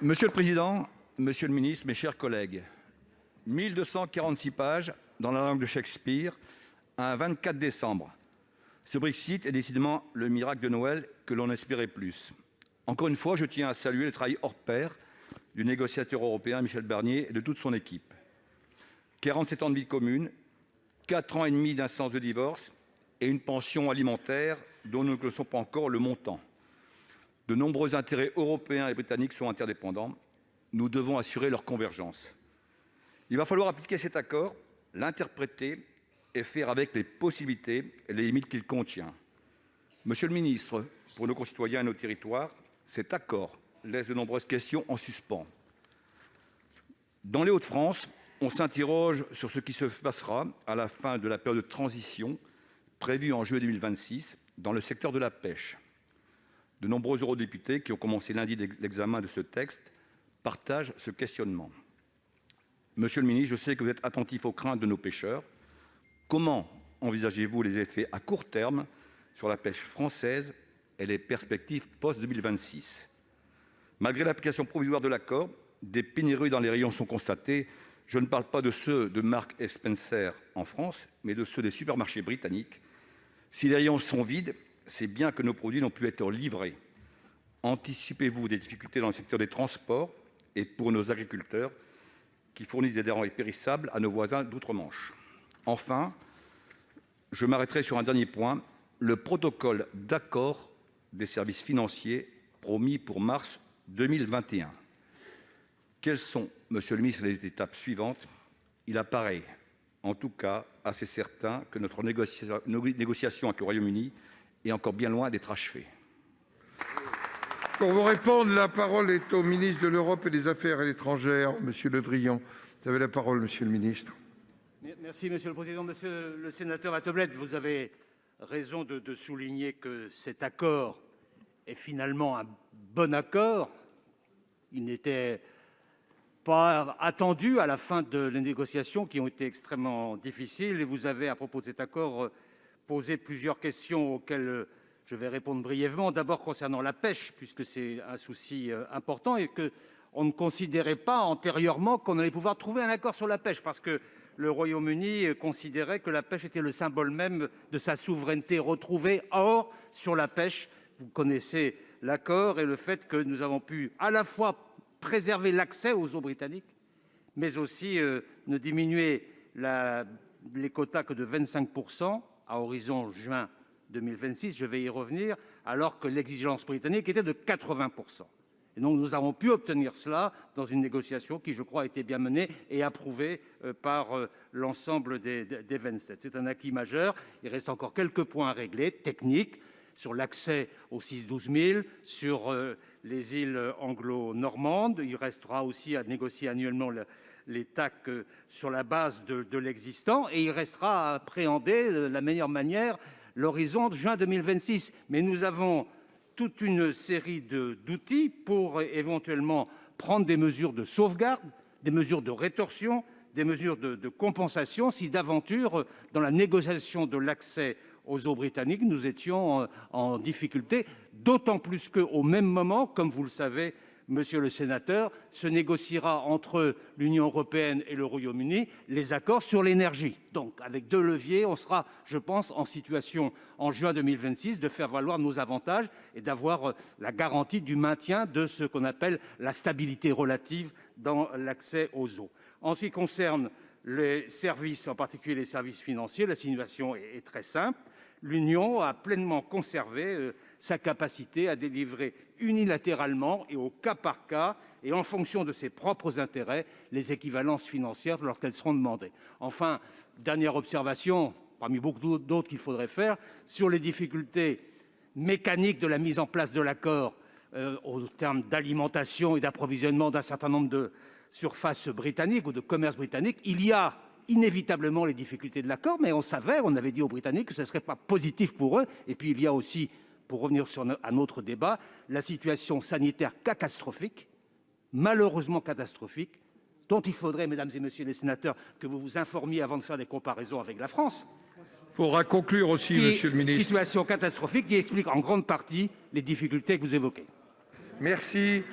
Monsieur le président, monsieur le ministre, mes chers collègues, 1246 pages dans la langue de Shakespeare, un 24 décembre. Ce Brexit est décidément le miracle de Noël que l'on espérait plus. Encore une fois, je tiens à saluer le travail hors pair du négociateur européen Michel Barnier et de toute son équipe. 47 ans de vie commune, 4 ans et demi d'instance de divorce et une pension alimentaire dont nous ne connaissons pas encore le montant. De nombreux intérêts européens et britanniques sont interdépendants. Nous devons assurer leur convergence. Il va falloir appliquer cet accord, l'interpréter et faire avec les possibilités et les limites qu'il contient. Monsieur le ministre, pour nos concitoyens et nos territoires, cet accord laisse de nombreuses questions en suspens. Dans les Hauts-de-France, on s'interroge sur ce qui se passera à la fin de la période de transition prévue en juillet 2026 dans le secteur de la pêche. De nombreux eurodéputés qui ont commencé lundi l'examen de ce texte partagent ce questionnement. Monsieur le ministre, je sais que vous êtes attentif aux craintes de nos pêcheurs. Comment envisagez-vous les effets à court terme sur la pêche française et les perspectives post-2026 ? Malgré l'application provisoire de l'accord, des pénuries dans les rayons sont constatées. Je ne parle pas de ceux de Marks & Spencer en France, mais de ceux des supermarchés britanniques. Si les rayons sont vides, c'est bien que nos produits n'ont pu être livrés. Anticipez-vous des difficultés dans le secteur des transports et pour nos agriculteurs qui fournissent des denrées périssables à nos voisins d'outre-Manche? Enfin, je m'arrêterai sur un dernier point, le protocole d'accord des services financiers promis pour mars 2021. Quelles sont, monsieur le ministre, les étapes suivantes? Il apparaît, en tout cas, assez certain que notre négociation avec le Royaume-Uni est encore bien loin d'être achevée. Pour vous répondre, la parole est au ministre de l'Europe et des Affaires étrangères, monsieur Le Drian. Vous avez la parole, monsieur le ministre. Merci, monsieur le président. Monsieur le sénateur Wattebled, vous avez raison de souligner que cet accord est finalement un bon accord. Il n'était pas attendu à la fin de les négociations qui ont été extrêmement difficiles. Et vous avez, à propos de cet accord, posé plusieurs questions auxquelles je vais répondre brièvement. D'abord, concernant la pêche, puisque c'est un souci important et qu'on ne considérait pas antérieurement qu'on allait pouvoir trouver un accord sur la pêche, parce que le Royaume-Uni considérait que la pêche était le symbole même de sa souveraineté retrouvée. Or, sur la pêche, vous connaissez l'accord et le fait que nous avons pu à la fois préserver l'accès aux eaux britanniques, mais aussi ne diminuer les quotas que de 25% à horizon juin 2026, je vais y revenir, alors que l'exigence britannique était de 80%. Et donc nous avons pu obtenir cela dans une négociation qui, je crois, a été bien menée et approuvée par l'ensemble des 27. C'est un acquis majeur. Il reste encore quelques points à régler, techniques, sur l'accès aux 6-12 000, sur les îles anglo-normandes. Il restera aussi à négocier annuellement les TAC sur la base de l'existant. Et il restera à appréhender de la meilleure manière l'horizon de juin 2026. Mais nous avons toute une série d'outils pour éventuellement prendre des mesures de sauvegarde, des mesures de rétorsion, des mesures de compensation si d'aventure, dans la négociation de l'accès aux eaux britanniques, nous étions en difficulté, d'autant plus qu'au même moment, comme vous le savez, monsieur le sénateur, se négociera entre l'Union européenne et le Royaume-Uni les accords sur l'énergie. Donc, avec deux leviers, on sera, je pense, en situation, en juin 2026, de faire valoir nos avantages et d'avoir la garantie du maintien de ce qu'on appelle la stabilité relative dans l'accès aux eaux. En ce qui concerne les services, en particulier les services financiers, la situation est très simple. L'Union a pleinement conservé sa capacité à délivrer unilatéralement et au cas par cas et en fonction de ses propres intérêts les équivalences financières lorsqu'elles seront demandées. Enfin, dernière observation, parmi beaucoup d'autres qu'il faudrait faire, sur les difficultés mécaniques de la mise en place de l'accord au terme d'alimentation et d'approvisionnement d'un certain nombre de surfaces britanniques ou de commerce britannique. Il y a inévitablement les difficultés de l'accord, mais on avait dit aux Britanniques que ce ne serait pas positif pour eux. Et puis il y a aussi, pour revenir à notre débat, la situation sanitaire catastrophique, malheureusement catastrophique, dont il faudrait, mesdames et messieurs les sénateurs, que vous vous informiez avant de faire des comparaisons avec la France. Il faudra conclure aussi, monsieur le ministre. Situation catastrophique qui explique en grande partie les difficultés que vous évoquez. Merci.